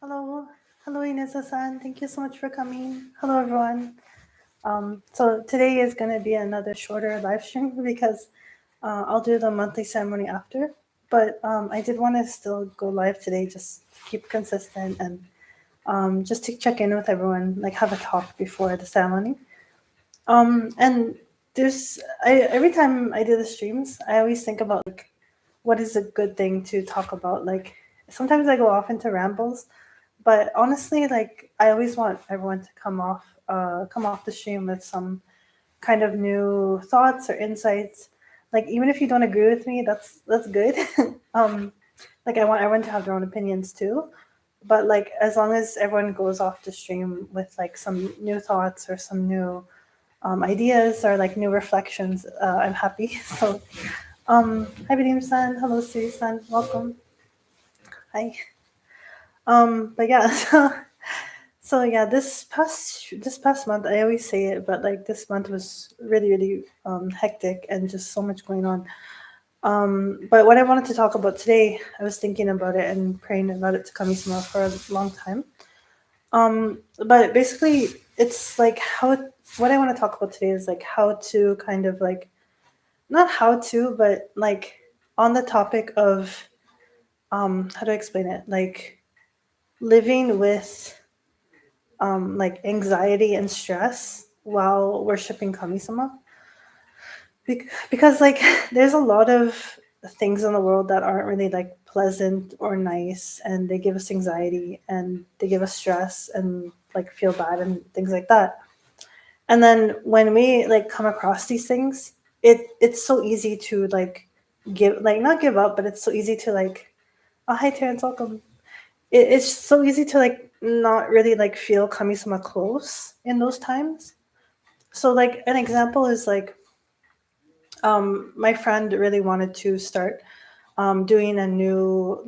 Hello, hello Ineza-san. Thank you so much for coming. Hello everyone. So today is going to be another shorter live stream because I'll do the monthly ceremony after. But I did want to still go live today, just to keep consistent and just to check in with everyone, like have a talk before the ceremony. And every time I do the streams, I always think about like what is a good thing to talk about. Like sometimes I go off into rambles, but honestly, like I always want everyone to come off the stream with some kind of new thoughts or insights. Like even if you don't agree with me, that's good. um, like I want everyone to have their own opinions too. But like as long as everyone goes off the stream with like some new thoughts or some new ideas or like new reflections, I'm happy. So hi Vadim-san, hello Siri-san, welcome. Hi. But yeah, so yeah, this past month, I always say it, but like this month was really hectic and just so much going on. But what I wanted to talk about today, I was thinking about it and praying about it to Kami-sama for a long time. But basically, it's like what I want to talk about today is like how to kind of like not how to, but like on the topic of how do I explain it? Like living with like anxiety and stress while worshiping Kami-sama. Because like there's a lot of things in the world that aren't really like pleasant or nice, and they give us anxiety and they give us stress and like feel bad and things like that. And then when we like come across these things, it's so easy to like give like not give up, but it's so easy to like, oh hi Terrence, welcome. It's so easy to like not really like feel Kami-sama close in those times. So like an example is like my friend really wanted to start doing a new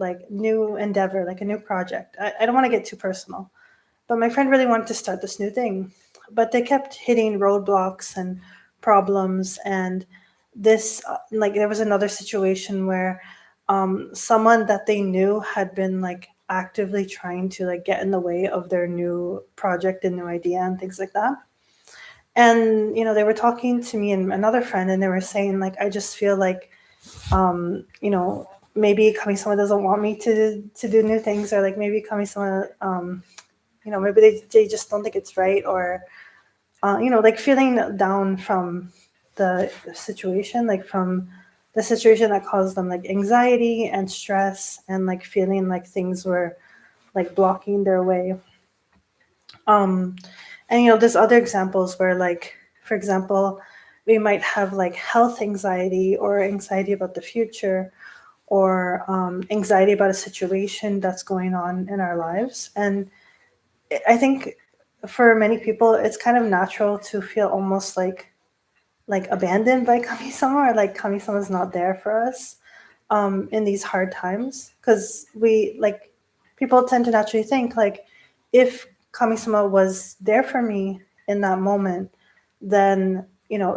endeavor, like a new project. I don't want to get too personal, but my friend really wanted to start this new thing, but they kept hitting roadblocks and problems. And this like there was another situation where someone that they knew had been like actively trying to like get in the way of their new project and new idea and things like that. And they were talking to me and another friend, and they were saying like, I just feel like maybe Kami-sama doesn't want me to do new things, or like maybe Kami-sama maybe they just don't think it's right, or like feeling down from the situation, like from the situation that caused them like anxiety and stress, and like feeling like things were like blocking their way. um and there's other examples where, like, for example, we might have like health anxiety or anxiety about the future, or anxiety about a situation that's going on in our lives. And I think for many people, it's kind of natural to feel almost like abandoned by Kami-sama, or like Kami-sama is not there for us in these hard times, because we like people tend to naturally think like, if Kami-sama was there for me in that moment, then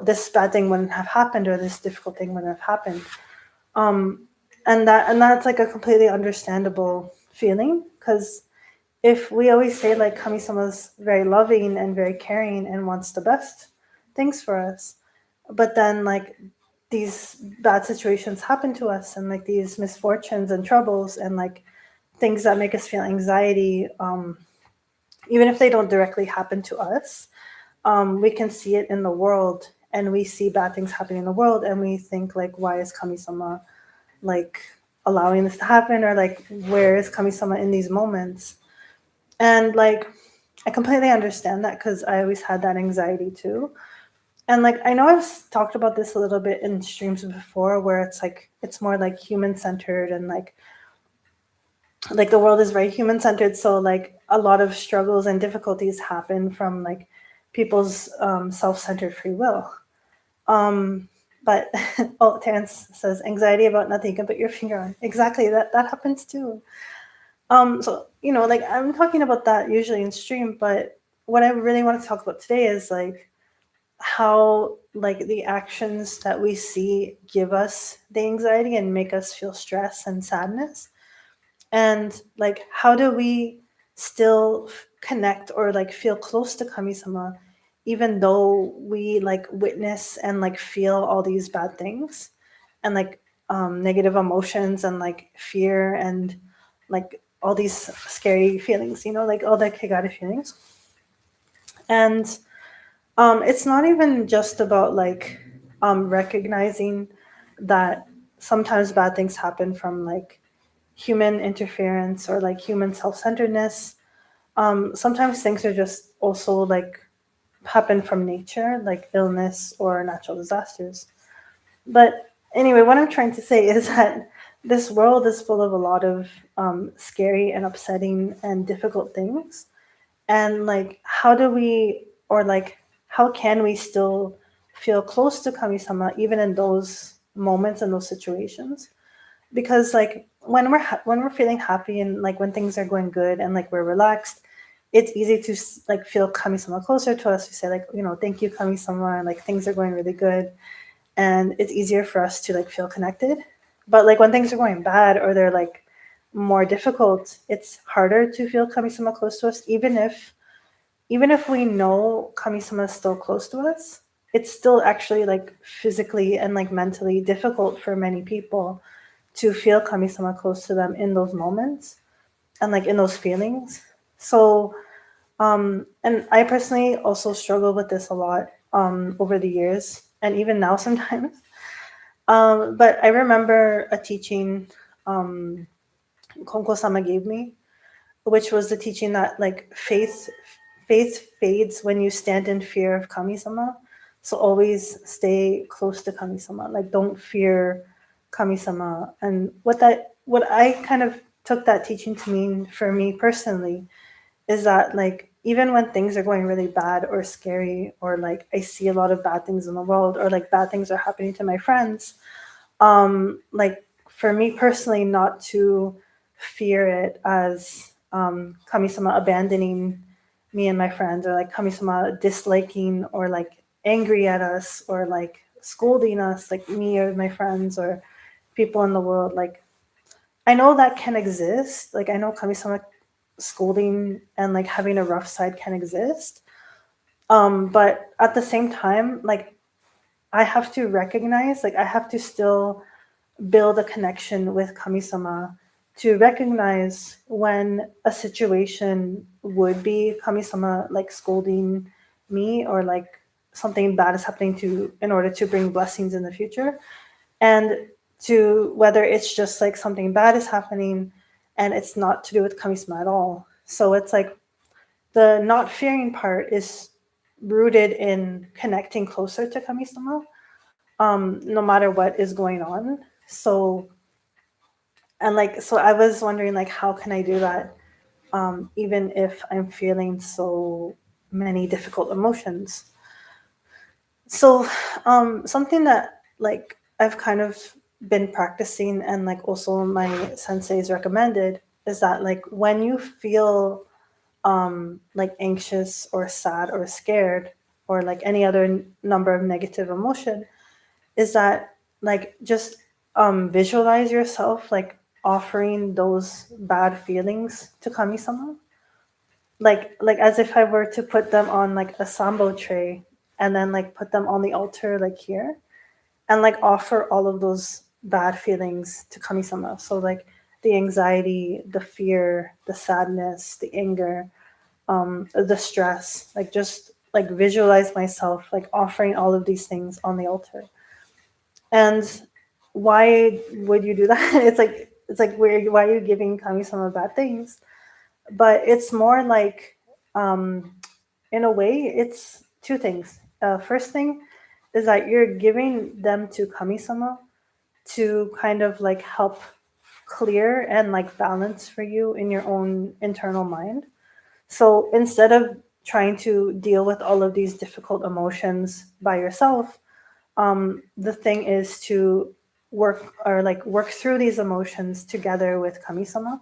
this bad thing wouldn't have happened, or this difficult thing wouldn't have happened. um, and that's like a completely understandable feeling, because if we always say like Kami-sama's very loving and very caring and wants the best things for us, but then like these bad situations happen to us, and like these misfortunes and troubles and like things that make us feel anxiety, even if they don't directly happen to us, we can see it in the world, and we see bad things happening in the world, and we think like, why is Kami-sama like allowing this to happen, or like where is Kami-sama in these moments? And like I completely understand that, because I always had that anxiety too. And like I know I've talked about this a little bit in streams before, where it's like it's more like human centered, and like the world is very human centered, so like a lot of struggles and difficulties happen from like people's self-centered free will. But oh, Terrence says anxiety about nothing you can put your finger on. Exactly, that happens too. So like I'm talking about that usually in stream, but what I really want to talk about today is like how like the actions that we see give us the anxiety and make us feel stress and sadness, and like how do we still connect or like feel close to kami-sama, even though we like witness and like feel all these bad things and like negative emotions and like fear and like all these scary feelings, like all the kegare feelings. And it's not even just about like recognizing that sometimes bad things happen from like human interference or like human self-centeredness. Sometimes things are just also like happen from nature, like illness or natural disasters. But anyway, what I'm trying to say is that this world is full of a lot of scary and upsetting and difficult things. And like, how do we, or like, how can we still feel close to kami-sama even in those moments and those situations? Because like when we're feeling happy and like when things are going good and like we're relaxed, it's easy to like feel kami-sama closer to us. We say like, thank you kami-sama, and like things are going really good, and it's easier for us to like feel connected. But like when things are going bad or they're like more difficult, it's harder to feel kami-sama close to us, even if we know kami-sama is still close to us. It's still actually like physically and like mentally difficult for many people to feel kami-sama close to them in those moments and like in those feelings. So and I personally also struggle with this a lot over the years and even now sometimes. But I remember a teaching Konko sama gave me, which was the teaching that like faith fades when you stand in fear of kami-sama. So always stay close to kami-sama. Like don't fear kami-sama. And what I kind of took that teaching to mean for me personally is that like even when things are going really bad or scary, or like I see a lot of bad things in the world, or like bad things are happening to my friends, like for me personally, not to fear it as kami-sama abandoning me and my friends, or like kami-sama disliking or like angry at us, or like scolding us, like me or my friends or people in the world. Like I know that can exist. Like I know kami-sama scolding and like having a rough side can exist. But at the same time, like I have to recognize, like I have to still build a connection with kami-sama to recognize when a situation would be kami-sama like scolding me, or like something bad is happening to in order to bring blessings in the future, and to whether it's just like something bad is happening and it's not to do with kami-sama at all. So it's like the not fearing part is rooted in connecting closer to kami-sama, no matter what is going on. So and like so I was wondering like how can I do that even if I'm feeling so many difficult emotions. So something that like I've kind of been practicing, and like also my senseis recommended, is that like when you feel like anxious or sad or scared, or like any other number of negative emotion, is that like just visualize yourself like offering those bad feelings to kami-sama, like as if I were to put them on like a sambo tray, and then like put them on the altar like here, and like offer all of those bad feelings to kami-sama. So like the anxiety, the fear, the sadness, the anger, the stress, like just like visualize myself like offering all of these things on the altar. And why would you do that? It's like why are you giving kami-sama bad things? But it's more like in a way it's two things. First thing is that you're giving them to kami-sama to kind of like help clear and like balance for you in your own internal mind. So instead of trying to deal with all of these difficult emotions by yourself, the thing is to work through these emotions together with kami-sama.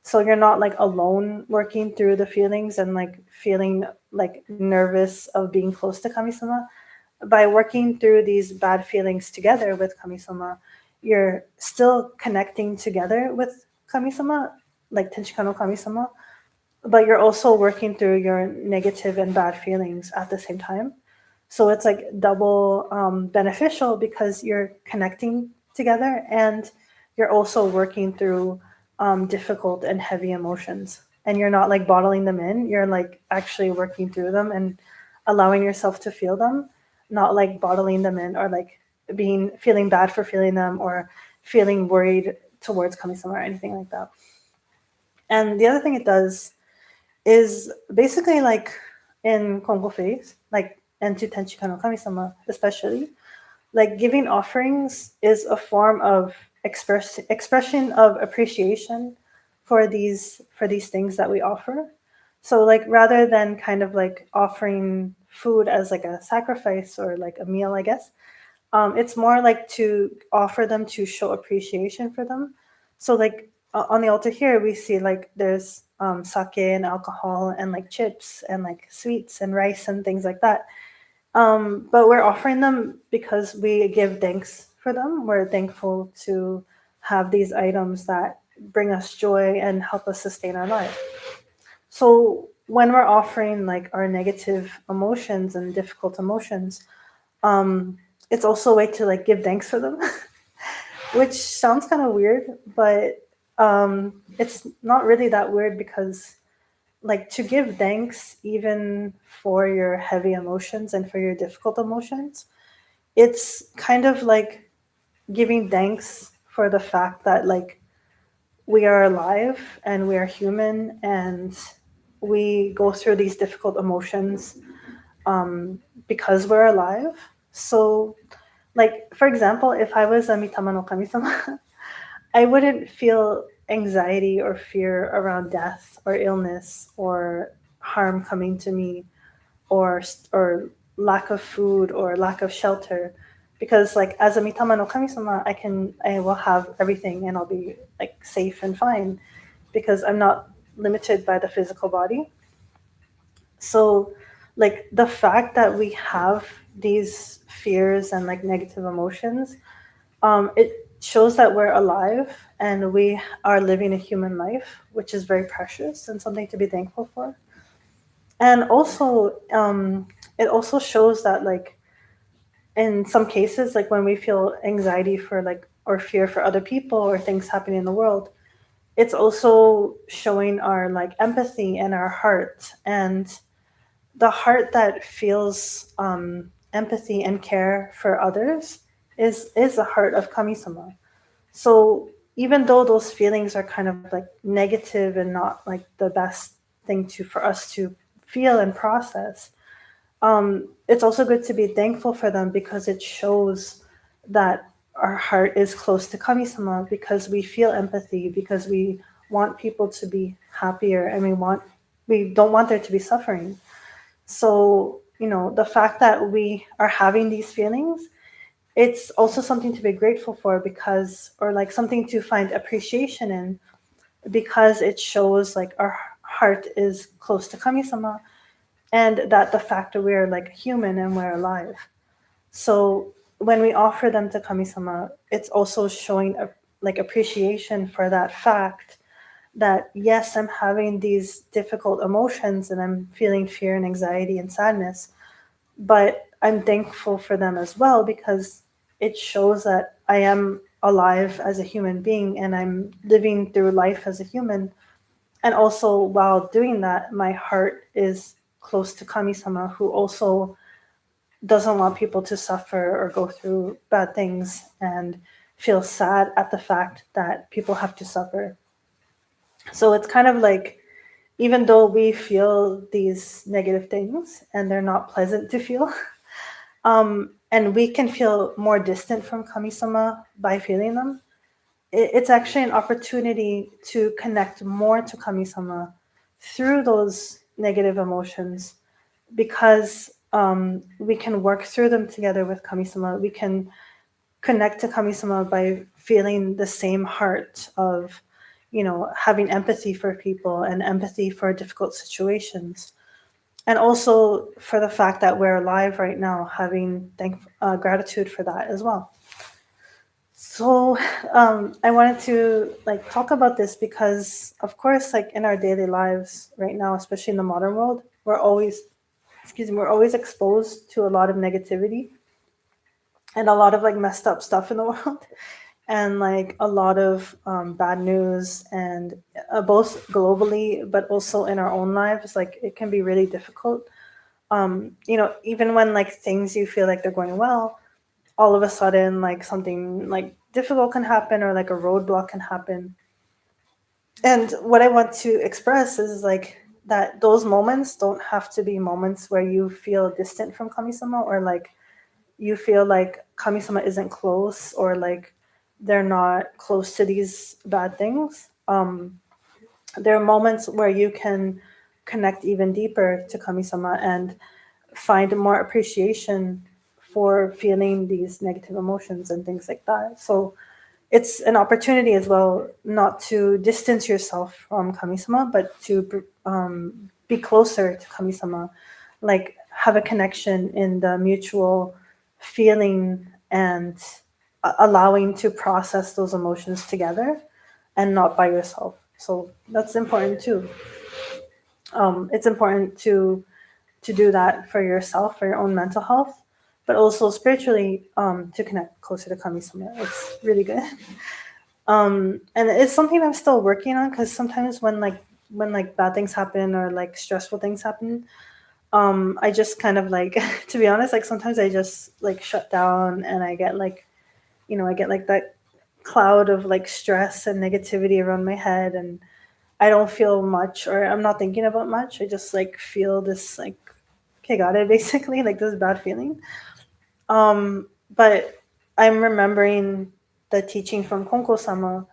So you're not like alone working through the feelings and like feeling like nervous of being close to kami-sama. By working through these bad feelings together with kami-sama, you're still connecting together with kami-sama, like Tenshika no kami-sama, but you're also working through your negative and bad feelings at the same time. So it's like double beneficial because you're connecting together and you're also working through difficult and heavy emotions. And you're not like bottling them in, you're like actually working through them and allowing yourself to feel them, not like bottling them in or like being feeling bad for feeling them or feeling worried towards coming somewhere or anything like that. And the other thing it does is basically like in Konko Faith, like and to Tenchika no Kami-sama especially, like giving offerings is a form of expression of appreciation for these things that we offer. So like rather than kind of like offering food as like a sacrifice or like a meal, I guess, it's more like to offer them to show appreciation for them. So like on the altar here, we see like there's sake and alcohol and like chips and like sweets and rice and things like that. But we're offering them because we give thanks for them. We're thankful to have these items that bring us joy and help us sustain our life. So when we're offering like our negative emotions and difficult emotions, it's also a way to like give thanks for them, which sounds kind of weird, but it's not really that weird because like to give thanks even for your heavy emotions and for your difficult emotions, it's kind of like giving thanks for the fact that like we are alive and we are human and we go through these difficult emotions because we're alive. So like for example, if I was a Mitama no Kami-sama, I wouldn't feel anxiety or fear around death or illness or harm coming to me or lack of food or lack of shelter, because like as a Mitama no Kami-sama, I will have everything and I'll be like safe and fine because I'm not limited by the physical body. So like the fact that we have these fears and like negative emotions, it shows that we're alive and we are living a human life, which is very precious and something to be thankful for. And also, it also shows that like in some cases, like when we feel anxiety for like or fear for other people or things happening in the world, it's also showing our like empathy and our heart, and the heart that feels empathy and care for others is the heart of Kami-sama. So even though those feelings are kind of like negative and not like the best thing to for us to feel and process, it's also good to be thankful for them because it shows that our heart is close to Kami-sama because we feel empathy, because we want people to be happier and we don't want there to be suffering. So, you know, the fact that we are having these feelings, it's also something to be grateful for because, or like something to find appreciation in because it shows like our heart is close to Kami-sama and that the fact that we're like human and we're alive. So when we offer them to Kami-sama, it's also showing like appreciation for that fact that yes, I'm having these difficult emotions and I'm feeling fear and anxiety and sadness, but I'm thankful for them as well because it shows that I am alive as a human being and I'm living through life as a human. And also, while doing that, my heart is close to Kami-sama, who also doesn't want people to suffer or go through bad things and feel sad at the fact that people have to suffer. So it's kind of like, even though we feel these negative things and they're not pleasant to feel, and we can feel more distant from Kami-sama by feeling them, it's actually an opportunity to connect more to Kami-sama through those negative emotions because we can work through them together with Kami-sama. We can connect to Kami-sama by feeling the same heart of, you know, having empathy for people and empathy for difficult situations. And also for the fact that we're alive right now, having gratitude for that as well. So I wanted to like talk about this because, of course, like in our daily lives right now, especially in the modern world, we're always exposed to a lot of negativity and a lot of like messed up stuff in the world, and like a lot of bad news, and both globally but also in our own lives. Like it can be really difficult. Even when like things you feel like they're going well, all of a sudden like something like difficult can happen, or like a roadblock can happen. And what I want to express is like that those moments don't have to be moments where you feel distant from kamisama, or like you feel like kamisama isn't close, or like they're not close to these bad things. There are moments where you can connect even deeper to kamisama and find more appreciation for feeling these negative emotions and things like that. So it's an opportunity as well not to distance yourself from kamisama, but to be closer to kamisama, like have a connection in the mutual feeling and allowing to process those emotions together and not by yourself. So that's important too. It's important to do that for yourself, for your own mental health, but also spiritually, to connect closer to kamisama. It's really good. And it's something I'm still working on, because sometimes when bad things happen, or like stressful things happen, I just kind of like to be honest, like sometimes I just like shut down, and I get like, I get like that cloud of like stress and negativity around my head, and I don't feel much, or I'm not thinking about much. I just like feel this like, okay, got it, basically, like this bad feeling. But I'm remembering the teaching from Konko sama,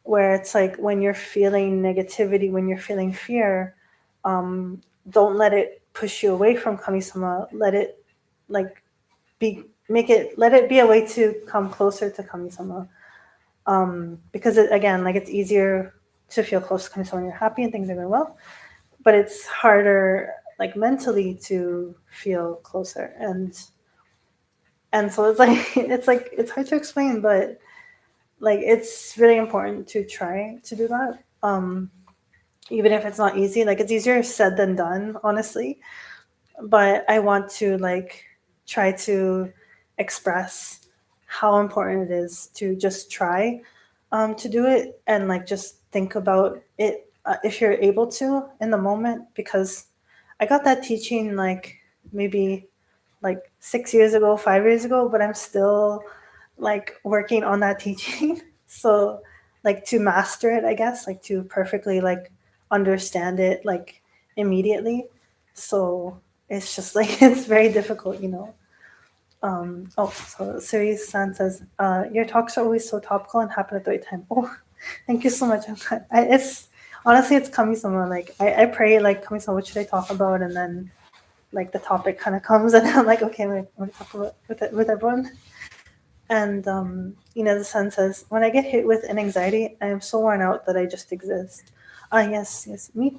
where it's like when you're feeling negativity, when you're feeling fear, don't let it push you away from kamisama. Let it like let it be a way to come closer to kamisama. Because again, like it's easier to feel close to kamisama when you're happy and things are going well, but it's harder like mentally to feel closer. And so it's like it's hard to explain, but like it's really important to try to do that, even if it's not easy. Like it's easier said than done, honestly, but I want to like try to express how important it is to just try, to do it, and like just think about it, if you're able to in the moment, because I got that teaching like maybe like 6 years ago, 5 years ago, but I'm still like working on that teaching. So like to master it, I guess, like to perfectly like understand it like immediately. So it's just like it's very difficult. So Sirius San says, your talks are always so topical and happen at the right time. Oh, thank you so much. It's honestly, it's kamisama. Like I pray like kamisama, what should I talk about? And then like the topic kind of comes, and I'm like, okay, I'm gonna talk about with everyone. And the sun says, when I get hit with an anxiety, I am so worn out that I just exist. Yes, me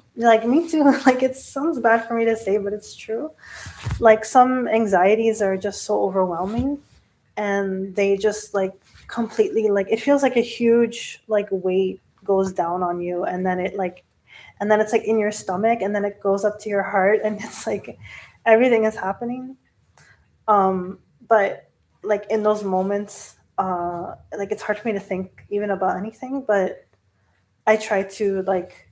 too. Like it sounds bad for me to say, but it's true. Like some anxieties are just so overwhelming, and they just like completely, like it feels like a huge like weight goes down on you, and then it's like in your stomach, and then it goes up to your heart, and it's like everything is happening. But like in those moments, like it's hard for me to think even about anything, but I try to like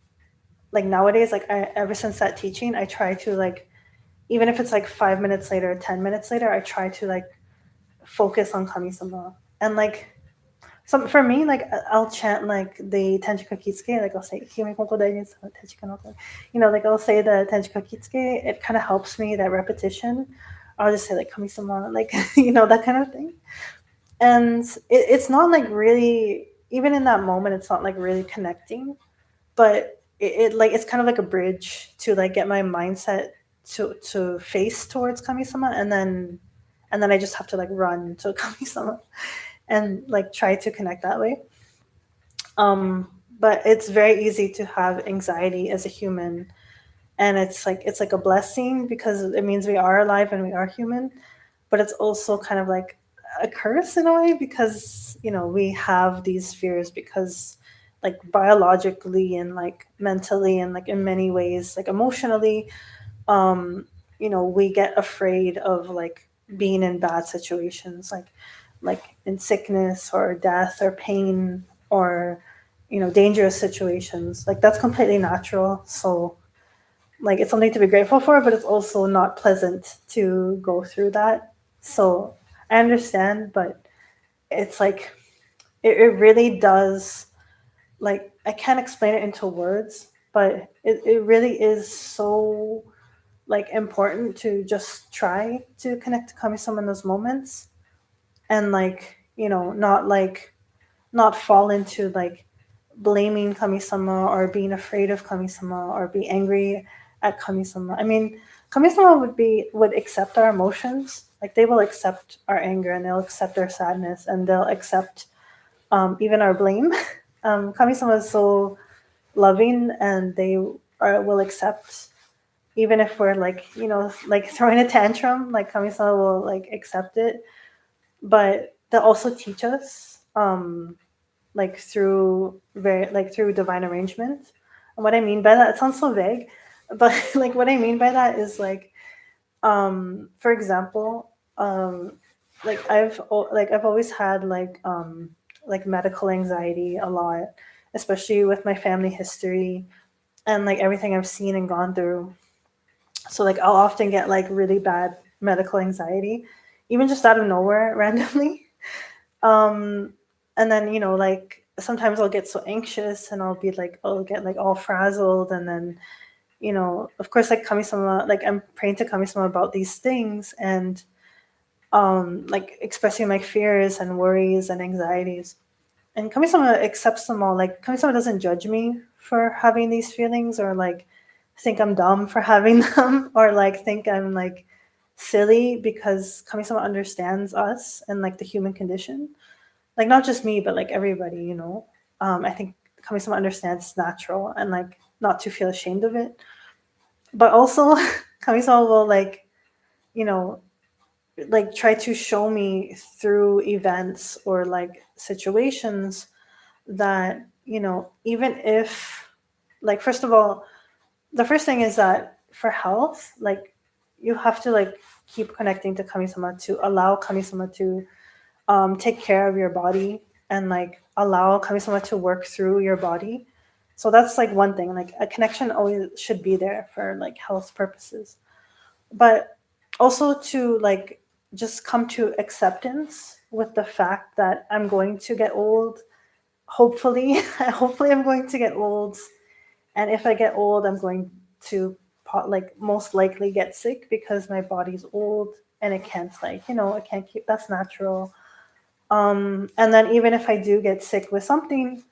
nowadays, like ever since that teaching, I try to like, even if it's like 5 minutes later, 10 minutes later, I try to like focus on kamisama. And like some for me, like I'll chant like the Tenchika Kitsuke, like I'll say Hime Konko Daijin Tenchika no, like I'll say the Tenchika Kitsuke. It kind of helps me, that repetition. I'll just say like kamisama, like that kind of thing. And it's not like really, even in that moment, it's not like really connecting, but it like it's kind of like a bridge to like get my mindset to face towards kamisama, and then I just have to like run to kamisama and like try to connect that way. But it's very easy to have anxiety as a human, and it's like a blessing because it means we are alive and we are human, but it's also kind of like a curse in a way, because we have these fears because like biologically and like mentally and like in many ways, like emotionally, um we get afraid of like being in bad situations, like in sickness or death or pain, or dangerous situations. Like that's completely natural. So like it's something to be grateful for, but it's also not pleasant to go through that. So I understand, but it's like it really does, like I can't explain it into words, but it really is so like important to just try to connect to kami-sama in those moments, and like not fall into like blaming kami-sama or being afraid of kami-sama or be angry at kami-sama. I mean, kami-sama would accept our emotions. Like they will accept our anger, and they'll accept our sadness, and they'll accept even our blame. Kami-sama is so loving, and will accept even if we're like like throwing a tantrum. Like kami-sama will like accept it, but they'll also teach us like through divine arrangement. And what I mean by that, it sounds so vague, but like what I mean by that is like for example, I've always had like medical anxiety a lot, especially with my family history and like everything I've seen and gone through. So like I'll often get like really bad medical anxiety, even just out of nowhere randomly. Um, and then like sometimes I'll get so anxious, and I'll get like all frazzled, and then of course like kami-sama, like I'm praying to kami-sama about these things, and like expressing my fears and worries and anxieties. And kami-sama accepts them all. Like kami-sama doesn't judge me for having these feelings, or like think I'm dumb for having them, or like think I'm like silly, because kami-sama understands us and like the human condition. Like not just me, but like everybody. I think kami-sama understands it's natural, and like not to feel ashamed of it. But also kami-sama will you know like try to show me through events or like situations that even if, like, first of all, the first thing is that for health, like you have to like keep connecting to kami-sama, to allow kami-sama to take care of your body, and like allow kami-sama to work through your body. So that's like one thing. Like a connection always should be there for like health purposes, but also to like just come to acceptance with the fact that I'm going to get old. Hopefully, hopefully I'm going to get old, and if I get old, I'm going to like most likely get sick, because my body's old and it can't it can't keep. That's natural. And then even if I do get sick with something,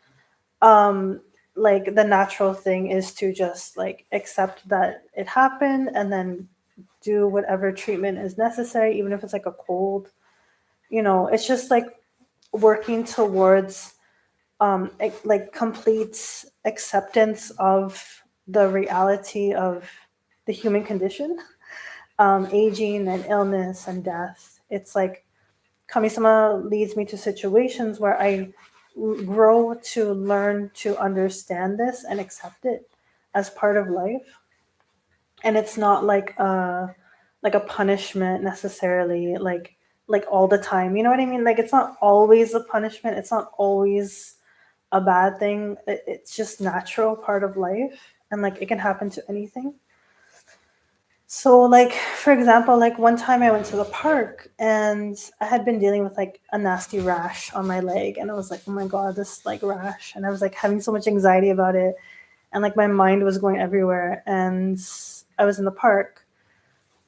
um, like the natural thing is to just like accept that it happened, and then do whatever treatment is necessary, even if it's like a cold. It's just like working towards like complete acceptance of the reality of the human condition, aging and illness and death. It's like kami-sama leads me to situations where I grow to learn to understand this and accept it as part of life. And it's not like a punishment necessarily, like all the time. You know what I mean? Like it's not always a punishment. It's not always a bad thing. It's just natural part of life, and like it can happen to anything. So like for example, like one time I went to the park, and I had been dealing with like a nasty rash on my leg, and I was like, oh my god, this like rash, and I was like having so much anxiety about it, and like my mind was going everywhere. And I was in the park,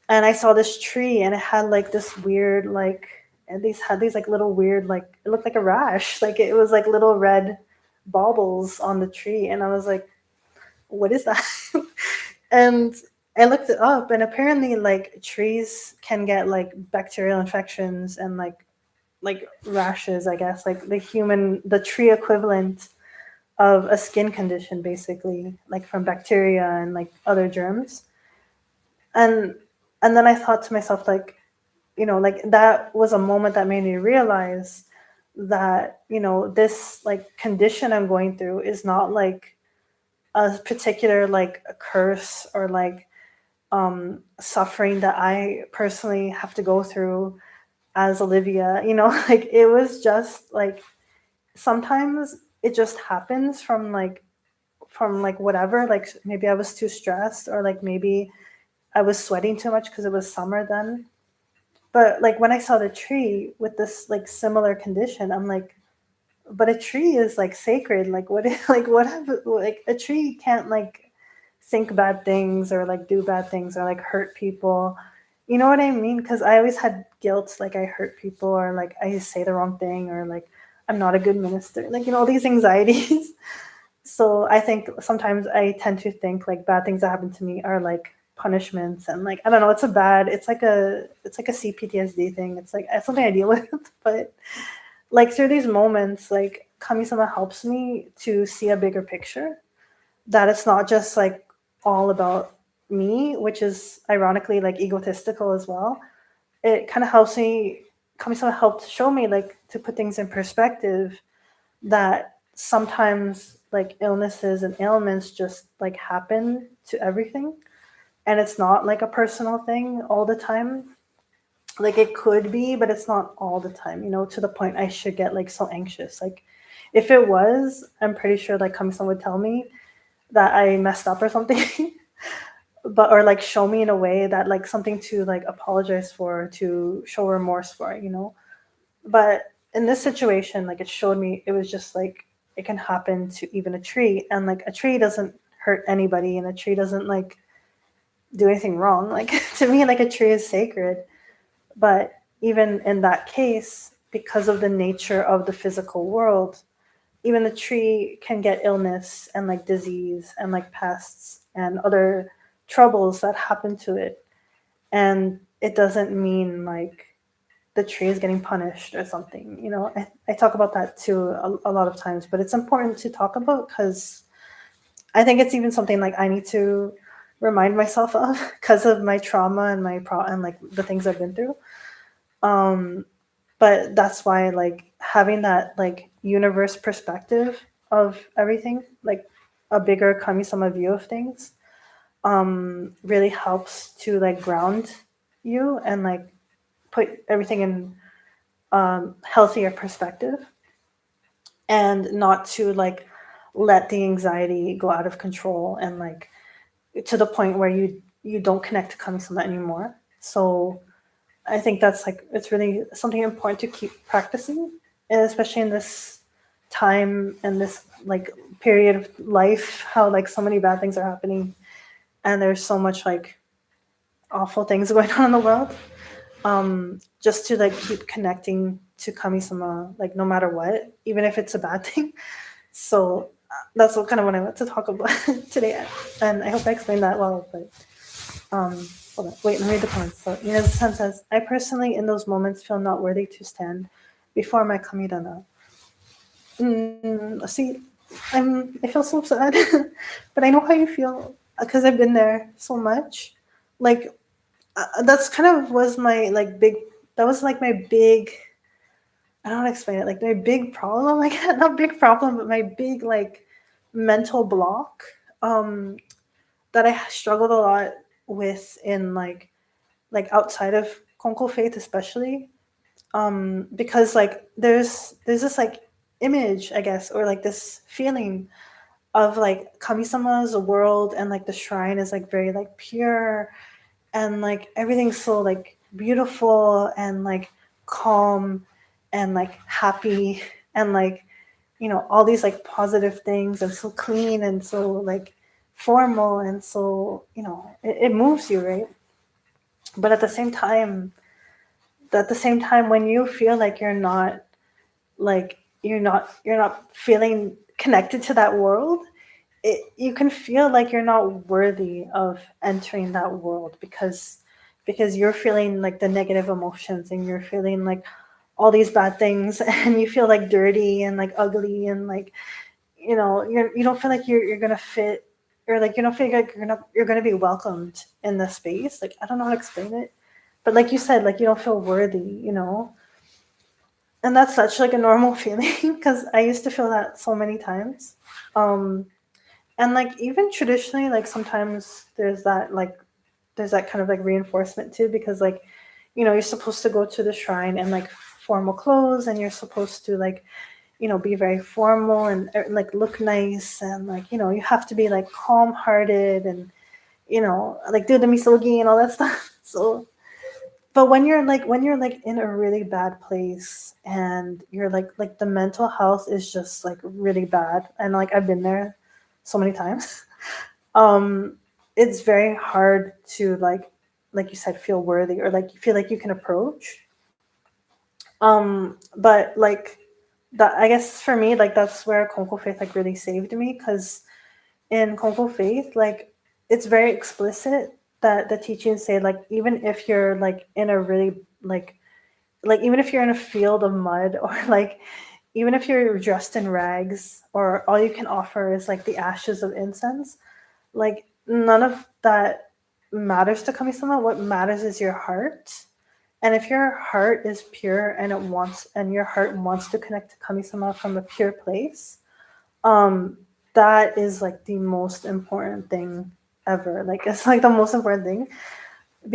and I saw this tree, and it had like this weird like, and these had these like little weird, like it looked like a rash, like it was like little red baubles on the tree, and I was like, what is that? And I looked it up, and apparently like trees can get like bacterial infections and like rashes, I guess, like the tree equivalent of a skin condition, basically, like from bacteria and like other germs. And then I thought to myself, like, like that was a moment that made me realize that, this like condition I'm going through is not like a particular like a curse or like suffering that I personally have to go through as Olivia, like it was just like sometimes it just happens from like whatever, like maybe I was too stressed or like maybe I was sweating too much because it was summer then. But like when I saw the tree with this like similar condition, I'm like, but a tree is like sacred. Like what like what like a tree can't like think bad things or like do bad things or like hurt people. You know what I mean? Because I always had guilt, like I hurt people or like I say the wrong thing or like I'm not a good minister. Like, all these anxieties. So I think sometimes I tend to think like bad things that happen to me are like punishments and like I don't know, it's like a CPTSD thing. It's like it's something I deal with, but like through these moments, like Kami-sama helps me to see a bigger picture, that it's not just like all about me, which is ironically like egotistical as well. It kind of helps me. Kami-sama helped show me like to put things in perspective, that sometimes like illnesses and ailments just like happen to everything, and it's not like a personal thing all the time. Like it could be, but it's not all the time, to the point I should get like so anxious. Like if it was, I'm pretty sure like Kami-san would tell me that I messed up or something. But or like show me in a way that like something to like apologize for, to show remorse for. But in this situation, like it showed me it was just like it can happen to even a tree, and like a tree doesn't hurt anybody, and a tree doesn't like do anything wrong. Like to me, like a tree is sacred. But even in that case, because of the nature of the physical world, even the tree can get illness and like disease and like pests and other troubles that happen to it. And it doesn't mean like the tree is getting punished or something. I talk about that too a lot of times, but it's important to talk about because I think it's even something like I need to remind myself of because of my trauma and and like the things I've been through. But that's why like having that like universe perspective of everything, like a bigger kami-sama view of things, really helps to like ground you and like put everything in healthier perspective, and not to like let the anxiety go out of control and like to the point where you don't connect to kami-sama anymore. So I think that's like it's really something important to keep practicing, and especially in this time and this like period of life, how like so many bad things are happening, and there's so much like awful things going on in the world. Just to like keep connecting to kami-sama, like no matter what, even if it's a bad thing. So that's what kind of what I want to talk about today, and I hope I explained that well. But hold on, wait, let me read the comments. So Inazu-san says, I personally in those moments feel not worthy to stand before my kamidana. See, I feel so sad, but I know how you feel because I've been there so much. Like that's kind of was my like big. That was like my big. I don't want to explain it. Like my big problem, like not big problem, but my big like mental block. That I struggled a lot with in like outside of Konko Faith, especially because like there's this like image, I guess, or like this feeling of like kami-sama's world, and like the shrine is like very like pure, and like everything's so like beautiful and like calm and like happy, and like all these like positive things, and so clean and so like formal, and so it moves you, right? But at the same time when you feel like you're not feeling connected to that world, you can feel like you're not worthy of entering that world, because you're feeling like the negative emotions, and you're feeling like all these bad things, and you feel like dirty and like ugly, and like you don't feel like you're gonna fit, or like you don't feel like you're gonna be welcomed in the space. Like I don't know how to explain it, but like you said, like you don't feel worthy, and that's such like a normal feeling because I used to feel that so many times. um and like even traditionally, like sometimes there's that kind of like reinforcement too, because like you're supposed to go to the shrine in like formal clothes, and you're supposed to like be very formal and like look nice, and like you have to be like calm hearted, and like do the misogi and all that stuff. So but when you're like in a really bad place, and you're like the mental health is just like really bad, and like I've been there so many times. um it's very hard to like you said, feel worthy, or like you feel like you can approach. But like that, I guess for me, like that's where Konko Faith like really saved me, because in Konko Faith, like it's very explicit that the teachings say, like even if you're like in a really like even if you're in a field of mud, or like even if you're dressed in rags, or all you can offer is like the ashes of incense, like none of that matters to Kami-sama. What matters is your heart. And if your heart is pure, and your heart wants to connect to Kami-sama from a pure place, um that is like the most important thing ever. Like it's like the most important thing,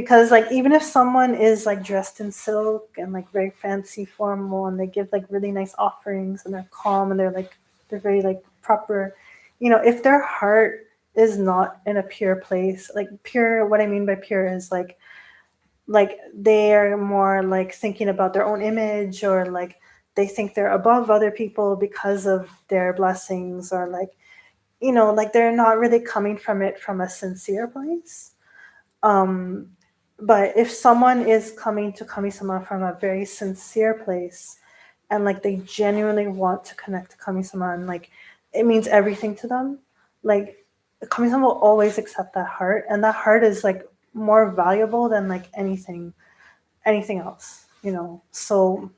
because like even if someone is like dressed in silk and like very fancy formal, and they give like really nice offerings, and they're calm, and they're very like proper, if their heart is not in a pure place, like pure, what I mean by pure is like they're more like thinking about their own image, or like they think they're above other people because of their blessings, or like like they're not really coming from it from a sincere place. um but if someone is coming to Kami-sama from a very sincere place, and like they genuinely want to connect to Kami-sama, and like it means everything to them, like Kami-sama will always accept that heart, and that heart is like more valuable than like anything else. So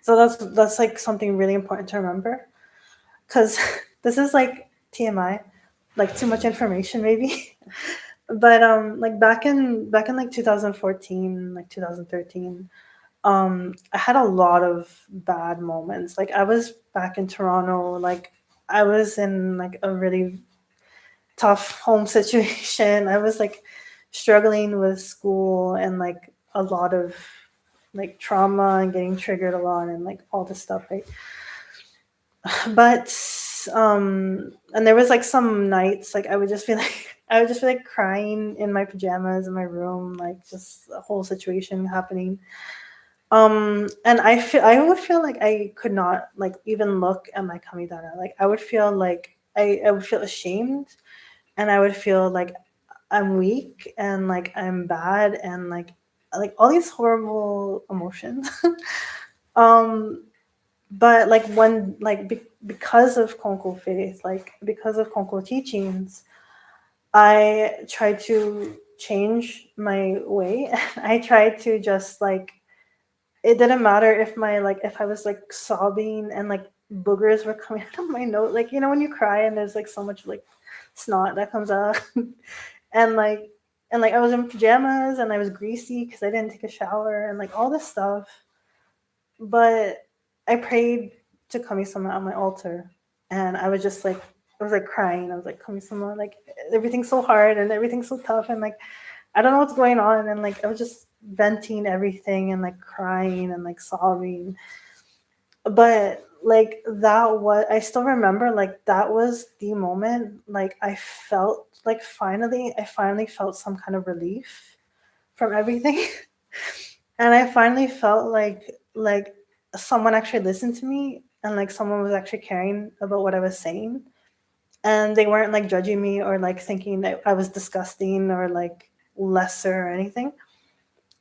that's like something really important to remember, because this is like TMI, like too much information maybe. But like back in like 2014, like 2013, I had a lot of bad moments. Like I was back in Toronto, like I was in like a really tough home situation. I was like struggling with school, and like a lot of like trauma, and getting triggered a lot, and like all this stuff, right? But and there was like some nights, like I would just be like crying in my pajamas in my room, like just the whole situation happening. And I would feel like I could not like even look at my kamidana. Like I would feel like I would feel ashamed, and I would feel like I'm weak, and like I'm bad, and like all these horrible emotions. um but like when like because of Konko Faith, like because of Konko teachings, I tried to change my way. I tried to just like, it didn't matter if if I was like sobbing, and like boogers were coming out of my nose, like when you cry and there's like so much like snot that comes out. and like and I was in pajamas, and I was greasy because I didn't take a shower, and like all this stuff. But I prayed to Kami-sama on my altar, and I was like crying. I was like, Kami-sama, like everything's so hard, and everything's so tough, and like I don't know what's going on, and like I was just venting everything, and like crying, and like sobbing. But like that was, I still remember, like that was the moment like I finally felt some kind of relief from everything. And I finally felt like someone actually listened to me, and like someone was actually caring about what I was saying, and they weren't like judging me, or like thinking that I was disgusting, or like lesser or anything.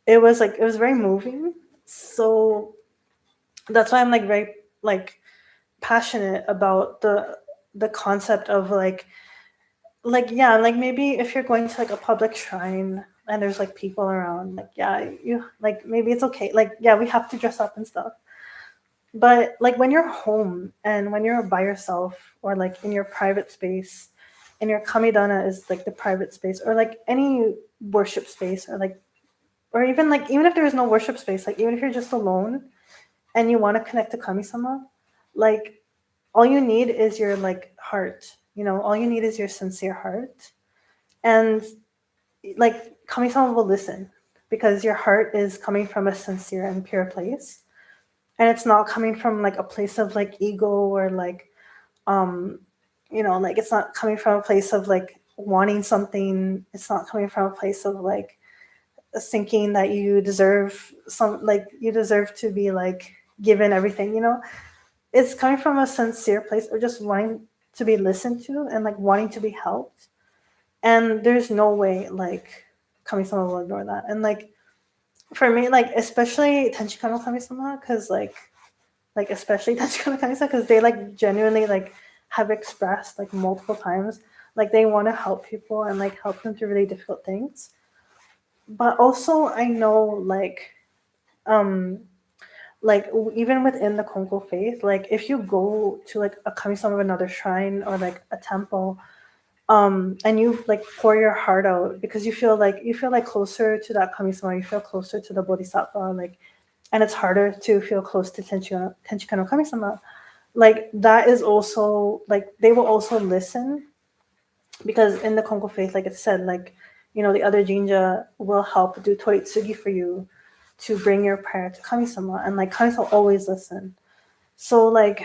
It was very moving. So that's why I'm like very like passionate about the concept of like yeah, like maybe if you're going to like a public shrine, and there's like people around, like yeah, you like maybe it's okay, like yeah, we have to dress up and stuff. But like when you're home, and when you're by yourself, or like in your private space, and your kamidana is like the private space, or like any worship space, or like or even like even if there is no worship space, like even if you're just alone and you want to connect to Kami-sama, like all you need is your like heart. All you need is your sincere heart, and like Kami-sama will listen because your heart is coming from a sincere and pure place, and it's not coming from like a place of like ego or like um like it's not coming from a place of like wanting something. It's not coming from a place of like thinking that you deserve you deserve to be like given everything. It's coming from a sincere place of just wanting to be listened to and like wanting to be helped. And there's no way like Kami-sama will ignore that. And like for me, like especially Tenchika no Kami-sama, because like especially Tenchika no Kami-sama, because they like genuinely like have expressed like multiple times like they want to help people and like help them through really difficult things. But also I know um even within the Konko faith, like if you go to like a Kami-sama of another shrine or like a temple, and you like pour your heart out because you feel like closer to that Kami-sama, you feel closer to the Bodhisattva, like, and it's harder to feel close to Tenchika no Kami-sama. Like that is also like they will also listen, because in the Konko faith, like it said, like the other jinja will help do toitsugi for you to bring your prayer to Kami-sama, and like Kami-sama always listen. So like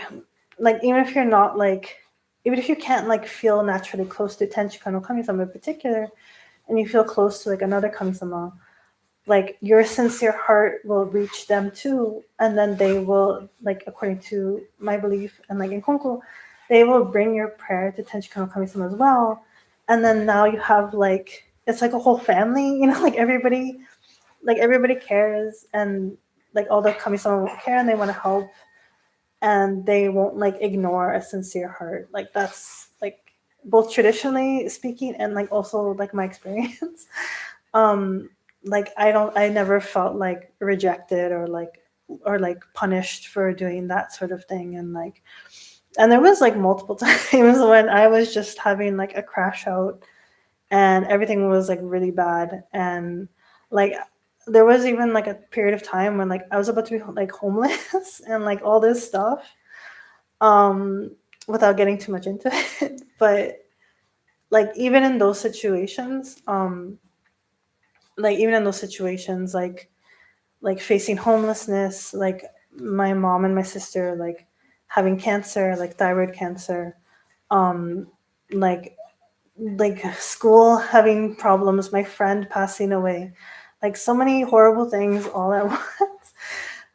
even if you can't like feel naturally close to Tenchika no Kami-sama in particular, and you feel close to like another Kami-sama, like your sincere heart will reach them too, and then they will, like according to my belief and like in Konko, they will bring your prayer to Tenchika no Kami-sama as well. And then now you have like it's like a whole family, like everybody cares, and like all the Kami-sama will care and they want to help, and they won't like ignore a sincere heart. Like that's like both traditionally speaking and like also like my experience. um like I never felt like rejected or like punished for doing that sort of thing. And there was like multiple times when I was just having like a crash out and everything was like really bad, and like there was even like a period of time when like I was about to be like homeless and like all this stuff, um without getting too much into it. But like even in those situations, like facing homelessness, like my mom and my sister like having cancer, like thyroid cancer, um like school having problems, my friend passing away, like so many horrible things all at once.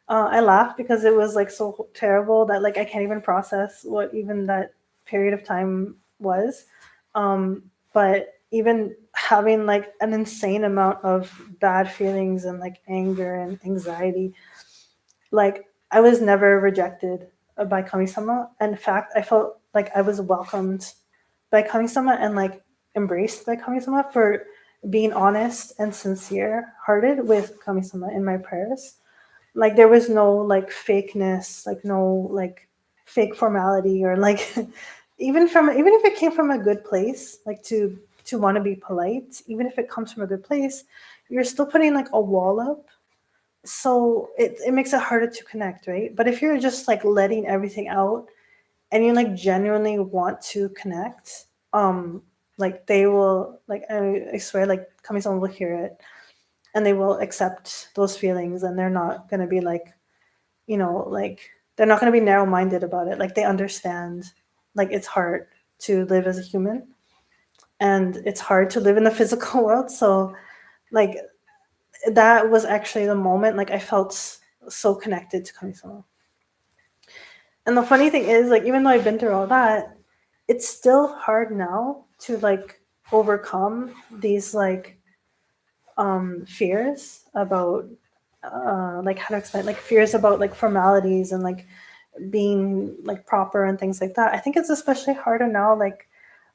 I laugh because it was like so terrible that like I can't even process what even that period of time was. But even having like an insane amount of bad feelings and like anger and anxiety, like I was never rejected by Kami-sama. In fact, I felt like I was welcomed by Kami-sama and like embraced by Kami-sama for being honest and sincere hearted with Kami-sama in my prayers. Like there was no like fakeness, like no like fake formality, or like even if it came from a good place, like to want to be polite, even if it comes from a good place, you're still putting like a wall up, so it makes it harder to connect, right? But if you're just like letting everything out and you like genuinely want to connect, like they will, like I swear, like coming someone will hear it and they will accept those feelings, and they're not going to be like, like they're not going to be narrow-minded about it. Like they understand like it's hard to live as a human and it's hard to live in the physical world. So like that was actually the moment like I felt so connected to Kami-sama. And the funny thing is, like even though I've been through all that, it's still hard now to like overcome these like fears about like how to explain, like fears about like formalities and like being like proper and things like that. I think it's especially harder now, like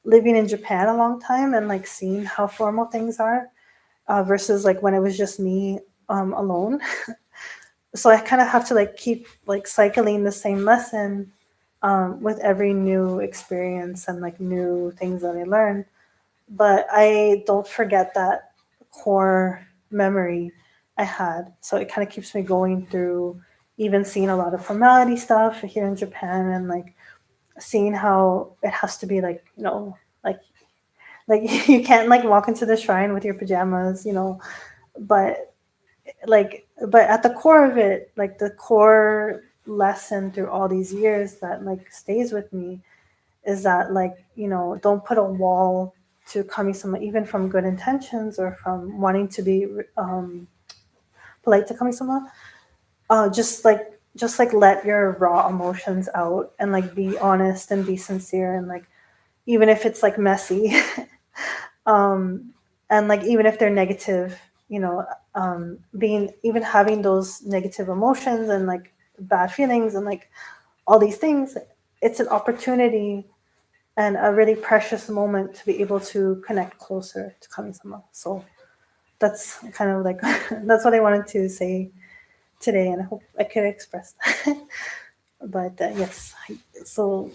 living in Japan a long time and like seeing how formal things are, versus like when it was just me alone. So I kind of have to like keep like cycling the same lesson with every new experience and like new things that I learn. But I don't forget that core memory I had. So it kind of keeps me going through even seeing a lot of formality stuff here in Japan, and like seeing how it has to be like, like you can't like walk into the shrine with your pajamas, but but at the core of it, like the core lesson through all these years that like stays with me is that like, don't put a wall to kami-sama, even from good intentions or from wanting to be polite to kami-sama. Just like let your raw emotions out and like be honest and be sincere, and like even if it's like messy, um and like even if they're negative, being even having those negative emotions and like bad feelings and like all these things, it's an opportunity and a really precious moment to be able to connect closer to kami-sama. So that's kind of like that's what I wanted to say today, and I hope I could express that. But yes, so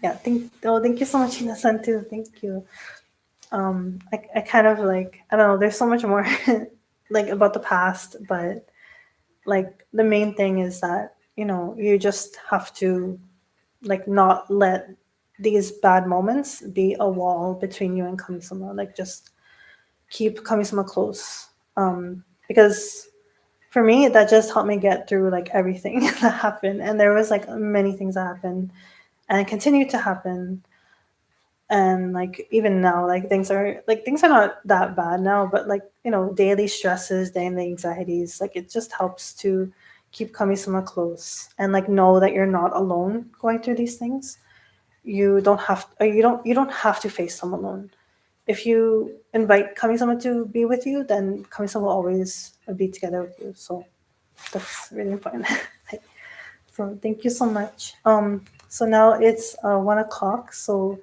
yeah, thank you so much, Hina-san, too. Thank you. I kind of like, I don't know, there's so much more like about the past, but like the main thing is that, you just have to like not let these bad moments be a wall between you and kami-sama. Like just keep kami-sama close. Because for me, that just helped me get through like everything that happened. And there was like many things that happened and continue to happen. And like even now, like things are not that bad now, but like, daily stresses, daily anxieties, like it just helps to keep kami-sama close and like know that you're not alone going through these things. You don't have to face them alone. If you invite kami-sama to be with you, then kami-sama will always be together with you. So that's really important. So thank you so much. So now it's 1 o'clock. So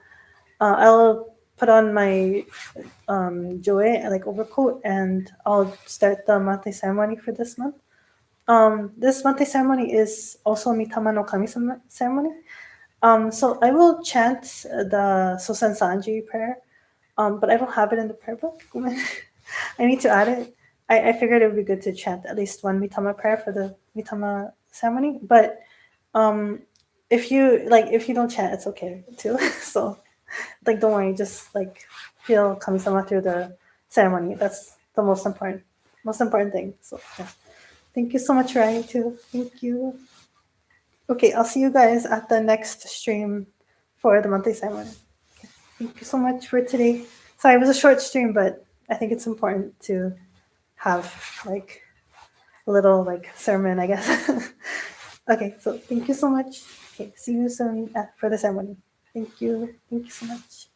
I'll put on my joe like overcoat, and I'll start the monthly ceremony for this month. This monthly ceremony is also Mitama no Kami ceremony. So I will chant the Sosen Sanji prayer, but I don't have it in the prayer book. I need to add it. I figured it would be good to chant at least one Mitama prayer for the Mitama ceremony. But if you don't chant, it's okay too. So like don't worry, just like feel kami-sama through the ceremony. That's the most important thing. So yeah. Thank you so much, Rai, too. Thank you. Okay, I'll see you guys at the next stream for the monthly ceremony. Thank you so much for today. Sorry, it was a short stream, but I think it's important to have like a little like sermon, I guess. Okay, so thank you so much. Okay, see you soon for the ceremony. Thank you. Thank you so much.